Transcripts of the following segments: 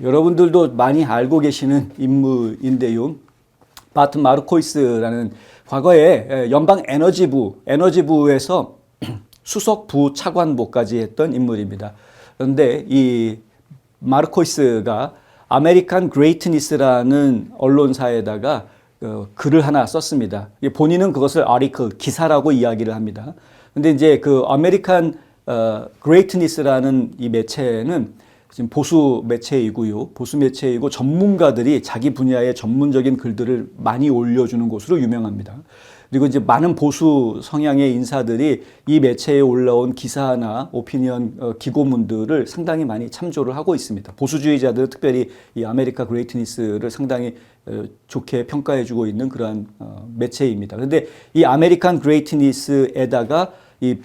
여러분들도 많이 알고 계시는 인물인데요. 바트 마르코이스라는 과거에 연방 에너지부에서 수석 부차관보까지 했던 인물입니다. 그런데 이 마르코이스가 아메리칸 그레이트니스라는 언론사에다가 글을 하나 썼습니다. 본인은 그것을 아티클, 기사라고 이야기를 합니다. 근데 이제 그 아메리칸 그레이트니스라는 이 매체는 지금 보수 매체이고 전문가들이 자기 분야의 전문적인 글들을 많이 올려주는 곳으로 유명합니다. 그리고 이제 많은 보수 성향의 인사들이 이 매체에 올라온 기사나 오피니언 기고문들을 상당히 많이 참조를 하고 있습니다. 보수주의자들은 특별히 이 아메리카 그레이트니스를 상당히 좋게 평가해주고 있는 그러한 매체입니다. 그런데 이 아메리칸 그레이트니스에다가 이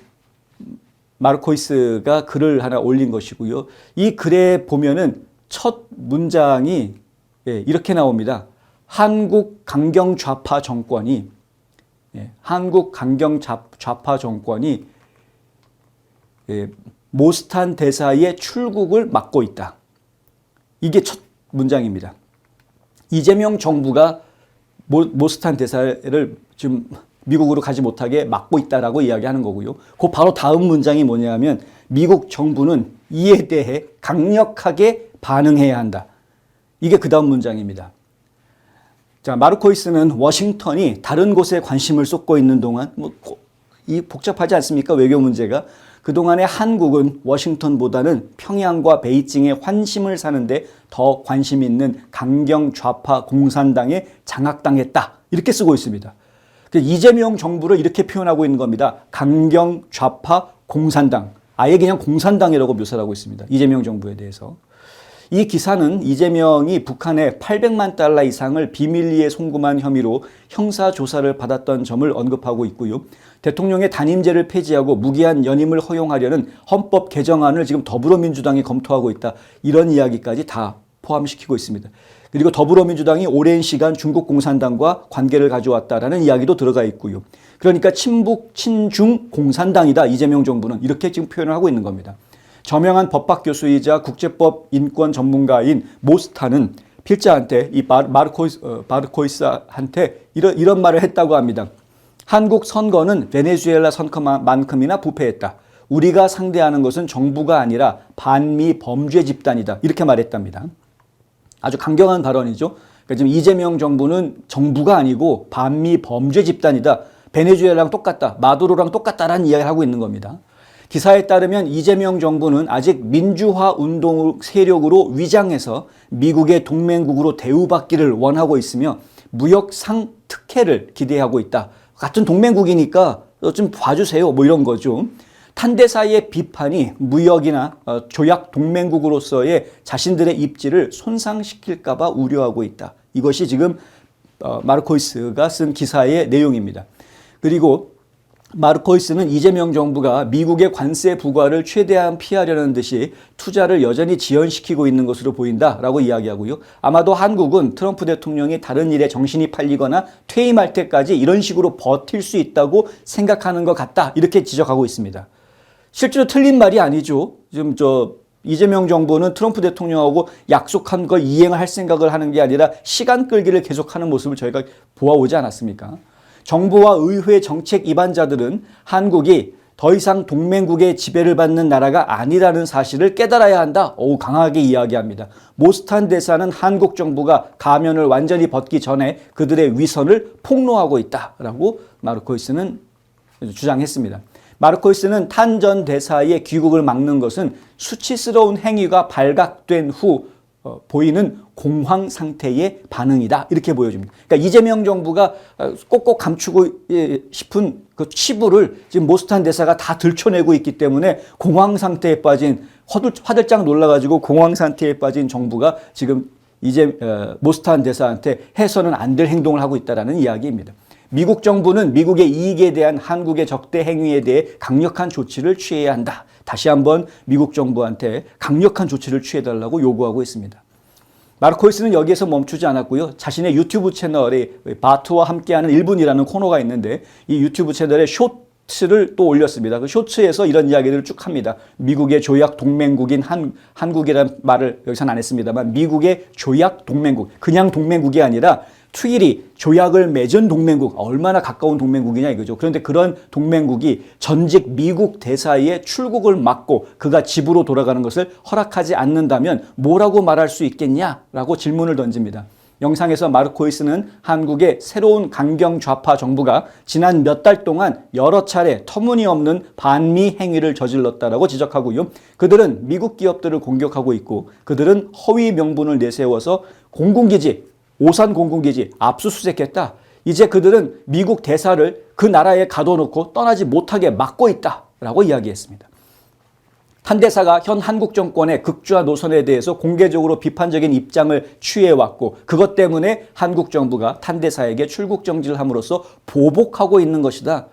마르코이스가 글을 하나 올린 것이고요. 이 글에 보면은 첫 문장이 이렇게 나옵니다. 한국 강경 좌파 정권이 모스탄 대사의 출국을 막고 있다. 이게 첫 문장입니다. 이재명 정부가 모스탄 대사를 지금 미국으로 가지 못하게 막고 있다라고 이야기하는 거고요. 그 바로 다음 문장이 뭐냐면 미국 정부는 이에 대해 강력하게 반응해야 한다. 이게 그 다음 문장입니다. 자, 마르코이스는 워싱턴이 다른 곳에 관심을 쏟고 있는 동안 이 복잡하지 않습니까? 외교 문제가. 그동안에 한국은 워싱턴보다는 평양과 베이징에 환심을 사는데 더 관심 있는 강경 좌파 공산당에 장악당했다. 이렇게 쓰고 있습니다. 이재명 정부를 이렇게 표현하고 있는 겁니다. 강경 좌파 공산당. 아예 그냥 공산당이라고 묘사를 하고 있습니다. 이재명 정부에 대해서. 이 기사는 이재명이 북한에 800만 달러 이상을 비밀리에 송금한 혐의로 형사조사를 받았던 점을 언급하고 있고요. 대통령의 단임제를 폐지하고 무기한 연임을 허용하려는 헌법 개정안을 지금 더불어민주당이 검토하고 있다. 이런 이야기까지 다 포함시키고 있습니다. 그리고 더불어민주당이 오랜 시간 중국 공산당과 관계를 가져왔다라는 이야기도 들어가 있고요. 그러니까 친북, 친중 공산당이다. 이재명 정부는 이렇게 지금 표현을 하고 있는 겁니다. 저명한 법학 교수이자 국제법 인권 전문가인 모스타는 필자한테 이 마르코이스한테 이런 말을 했다고 합니다. 한국 선거는 베네수엘라 선거만큼이나 부패했다. 우리가 상대하는 것은 정부가 아니라 반미 범죄 집단이다. 이렇게 말했답니다. 아주 강경한 발언이죠. 그러니까 지금 이재명 정부는 정부가 아니고 반미 범죄 집단이다. 베네수엘라랑 똑같다. 마두로랑 똑같다라는 이야기를 하고 있는 겁니다. 기사에 따르면 이재명 정부는 아직 민주화 운동 세력으로 위장해서 미국의 동맹국으로 대우받기를 원하고 있으며 무역 상특혜를 기대하고 있다. 같은 동맹국이니까 좀 봐주세요. 뭐 이런 거죠. 탄대사의 비판이 무역이나 조약 동맹국으로서의 자신들의 입지를 손상시킬까 봐 우려하고 있다. 이것이 지금 마르코이스가 쓴 기사의 내용입니다. 그리고 마르코이스는 이재명 정부가 미국의 관세 부과를 최대한 피하려는 듯이 투자를 여전히 지연시키고 있는 것으로 보인다라고 이야기하고요. 아마도 한국은 트럼프 대통령이 다른 일에 정신이 팔리거나 퇴임할 때까지 이런 식으로 버틸 수 있다고 생각하는 것 같다. 이렇게 지적하고 있습니다. 실제로 틀린 말이 아니죠. 지금 이재명 정부는 트럼프 대통령하고 약속한 걸 이행할 생각을 하는 게 아니라 시간 끌기를 계속하는 모습을 저희가 보아오지 않았습니까? 정부와 의회 정책 위반자들은 한국이 더 이상 동맹국의 지배를 받는 나라가 아니라는 사실을 깨달아야 한다. 강하게 이야기합니다. 모스탄 대사는 한국 정부가 가면을 완전히 벗기 전에 그들의 위선을 폭로하고 있다라고 마르코이스는 주장했습니다. 마르코이스는 탄 전 대사의 귀국을 막는 것은 수치스러운 행위가 발각된 후 보이는 공황 상태의 반응이다. 이렇게 보여줍니다. 그러니까 이재명 정부가 꼭꼭 감추고 싶은 그 치부를 지금 모스탄 대사가 다 들춰내고 있기 때문에 공황 상태에 빠진 화들짝 놀라가지고 공황 상태에 빠진 정부가 지금 모스탄 대사한테 해서는 안 될 행동을 하고 있다라는 이야기입니다. 미국 정부는 미국의 이익에 대한 한국의 적대 행위에 대해 강력한 조치를 취해야 한다. 다시 한번 미국 정부한테 강력한 조치를 취해달라고 요구하고 있습니다. 마르코이스는 여기에서 멈추지 않았고요. 자신의 유튜브 채널에 바트와 함께하는 1분이라는 코너가 있는데 이 유튜브 채널에 쇼츠를 또 올렸습니다. 그 쇼츠에서 이런 이야기들을 쭉 합니다. 미국의 조약 동맹국인 한국이라는 말을 여기서는 안 했습니다만 미국의 조약 동맹국, 그냥 동맹국이 아니라 트위리, 조약을 맺은 동맹국, 얼마나 가까운 동맹국이냐 이거죠. 그런데 그런 동맹국이 전직 미국 대사의 출국을 막고 그가 집으로 돌아가는 것을 허락하지 않는다면 뭐라고 말할 수 있겠냐라고 질문을 던집니다. 영상에서 마르코이스는 한국의 새로운 강경 좌파 정부가 지난 몇 달 동안 여러 차례 터무니없는 반미 행위를 저질렀다라고 지적하고요. 그들은 미국 기업들을 공격하고 있고 그들은 허위 명분을 내세워서 공군기지, 오산 공군기지 압수수색했다. 이제 그들은 미국 대사를 그 나라에 가둬놓고 떠나지 못하게 막고 있다라고 이야기했습니다. 탄 대사가 현 한국 정권의 극좌 노선에 대해서 공개적으로 비판적인 입장을 취해왔고 그것 때문에 한국 정부가 탄 대사에게 출국 정지를 함으로써 보복하고 있는 것이다.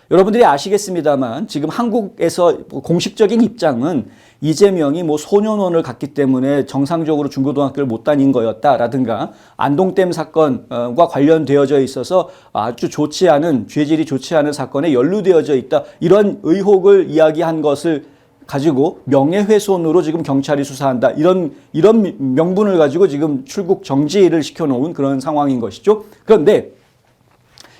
여러분들이 아시겠습니다만 지금 한국에서 공식적인 입장은 이재명이 뭐 소년원을 갔기 때문에 정상적으로 중고등학교를 못 다닌 거였다라든가 안동댐 사건과 관련되어져 있어서 아주 좋지 않은 죄질이 좋지 않은 사건에 연루되어져 있다. 이런 의혹을 이야기한 것을 가지고 명예훼손으로 지금 경찰이 수사한다. 이런 명분을 가지고 지금 출국 정지를 시켜놓은 그런 상황인 것이죠. 그런데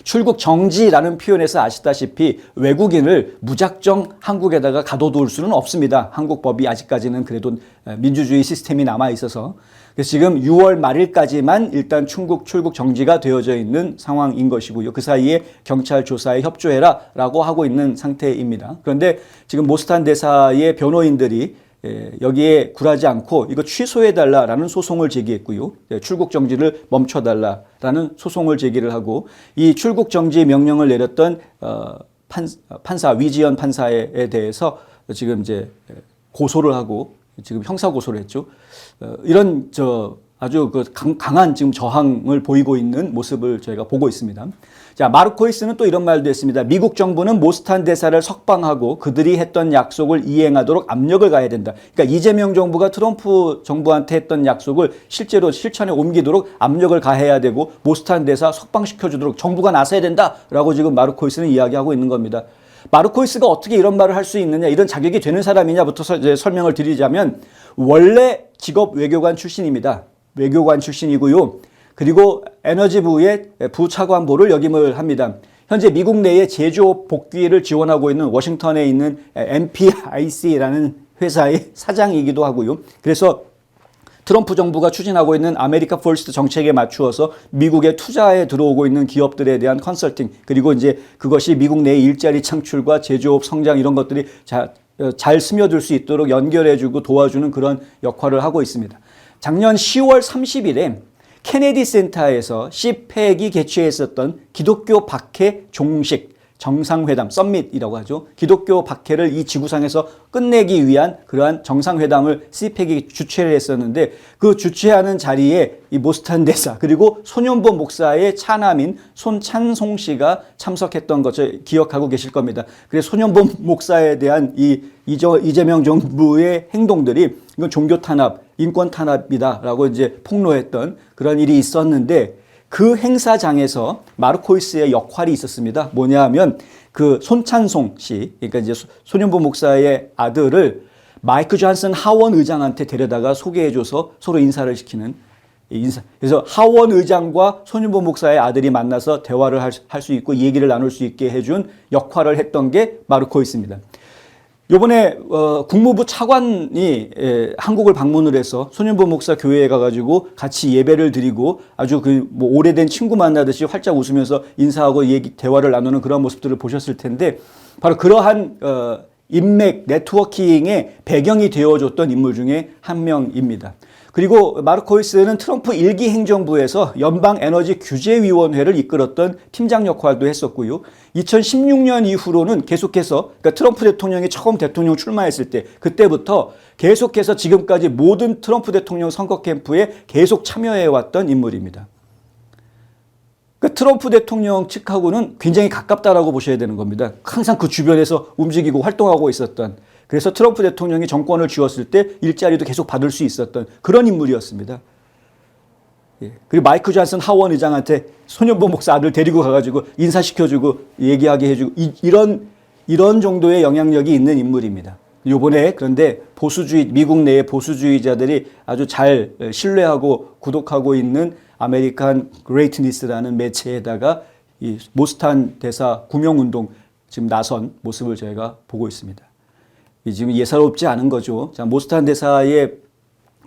출국 정지라는 표현에서 아시다시피 외국인을 무작정 한국에다가 가둬둘 수는 없습니다. 한국 법이 아직까지는 그래도 민주주의 시스템이 남아 있어서. 그래서 지금 6월 말일까지만 일단 출국 정지가 되어져 있는 상황인 것이고요. 그 사이에 경찰 조사에 협조해라 라고 하고 있는 상태입니다. 그런데 지금 모스탄 대사의 변호인들이 여기에 굴하지 않고 이거 취소해달라라는 소송을 제기했고요. 출국 정지를 멈춰달라라는 소송을 제기를 하고 이 출국 정지 명령을 내렸던 판사 위지연 판사에 대해서 지금 이제 고소를 하고 지금 형사 고소를 했죠. 이런 아주 강한 지금 저항을 보이고 있는 모습을 저희가 보고 있습니다. 자, 마르코이스는 또 이런 말도 했습니다. 미국 정부는 모스탄 대사를 석방하고 그들이 했던 약속을 이행하도록 압력을 가해야 된다. 그러니까 이재명 정부가 트럼프 정부한테 했던 약속을 실제로 실천에 옮기도록 압력을 가해야 되고 모스탄 대사 석방시켜주도록 정부가 나서야 된다라고 지금 마르코이스는 이야기하고 있는 겁니다. 마르코이스가 어떻게 이런 말을 할 수 있느냐, 이런 자격이 되는 사람이냐부터 이제 설명을 드리자면 원래 직업 외교관 출신입니다. 외교관 출신이고요. 그리고 에너지부의 부차관보를 역임을 합니다. 현재 미국 내에 제조업 복귀를 지원하고 있는 워싱턴에 있는 MPIC라는 회사의 사장이기도 하고요. 그래서 트럼프 정부가 추진하고 있는 아메리카 퍼스트 정책에 맞추어서 미국에 투자에 들어오고 있는 기업들에 대한 컨설팅, 그리고 이제 그것이 미국 내의 일자리 창출과 제조업 성장 이런 것들이 잘 스며들 수 있도록 연결해주고 도와주는 그런 역할을 하고 있습니다. 작년 10월 30일에 케네디 센터에서 CPEC이 개최했었던 기독교 박해 종식 정상회담, 썸밋이라고 하죠. 기독교 박해를 이 지구상에서 끝내기 위한 그러한 정상회담을 CPEC이 주최를 했었는데 그 주최하는 자리에 이 모스탄 대사 그리고 손현보 목사의 차남인 손찬송 씨가 참석했던 것을 기억하고 계실 겁니다. 그래서 손현보 목사에 대한 이재명 정부의 행동들이 이건 종교 탄압, 인권 탄압이다라고 이제 폭로했던 그런 일이 있었는데 그 행사장에서 마르코이스의 역할이 있었습니다. 뭐냐 하면 그 손찬송 씨, 그러니까 이제 손현보 목사의 아들을 마이크 존슨 하원 의장한테 데려다가 소개해줘서 서로 인사를 시키는 그래서 하원 의장과 손현보 목사의 아들이 만나서 대화를 할 수 있고 얘기를 나눌 수 있게 해준 역할을 했던 게 마르코이스입니다. 요번에 국무부 차관이 한국을 방문을 해서 손현보 목사 교회에 가가지고 같이 예배를 드리고 아주 뭐 오래된 친구 만나듯이 활짝 웃으면서 인사하고 대화를 나누는 그런 모습들을 보셨을 텐데 바로 그러한 인맥 네트워킹의 배경이 되어줬던 인물 중에 한 명입니다. 그리고 마르코이스는 트럼프 1기 행정부에서 연방에너지규제위원회를 이끌었던 팀장 역할도 했었고요. 2016년 이후로는 계속해서 그러니까 트럼프 대통령이 처음 대통령 출마했을 때 그때부터 계속해서 지금까지 모든 트럼프 대통령 선거 캠프에 계속 참여해왔던 인물입니다. 그러니까 트럼프 대통령 측하고는 굉장히 가깝다라고 보셔야 되는 겁니다. 항상 그 주변에서 움직이고 활동하고 있었던 그래서 트럼프 대통령이 정권을 쥐었을 때 일자리도 계속 받을 수 있었던 그런 인물이었습니다. 그리고 마이크 존슨 하원 의장한테 손현보 목사 아들 데리고 가가지고 인사시켜주고 얘기하게 해주고 이런 이런 정도의 영향력이 있는 인물입니다. 요번에 그런데 미국 내의 보수주의자들이 아주 잘 신뢰하고 구독하고 있는 아메리칸 그레이트니스라는 매체에다가 이 모스탄 대사 구명운동 지금 나선 모습을 저희가 보고 있습니다. 지금 예사롭지 않은 거죠. 자, 모스탄 대사의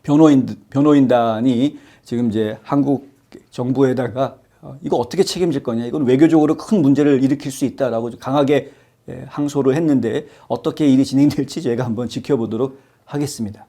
변호인단이 지금 이제 한국 정부에다가 이거 어떻게 책임질 거냐, 이건 외교적으로 큰 문제를 일으킬 수 있다라고 강하게 항소를 했는데 어떻게 일이 진행될지 저희가 한번 지켜보도록 하겠습니다.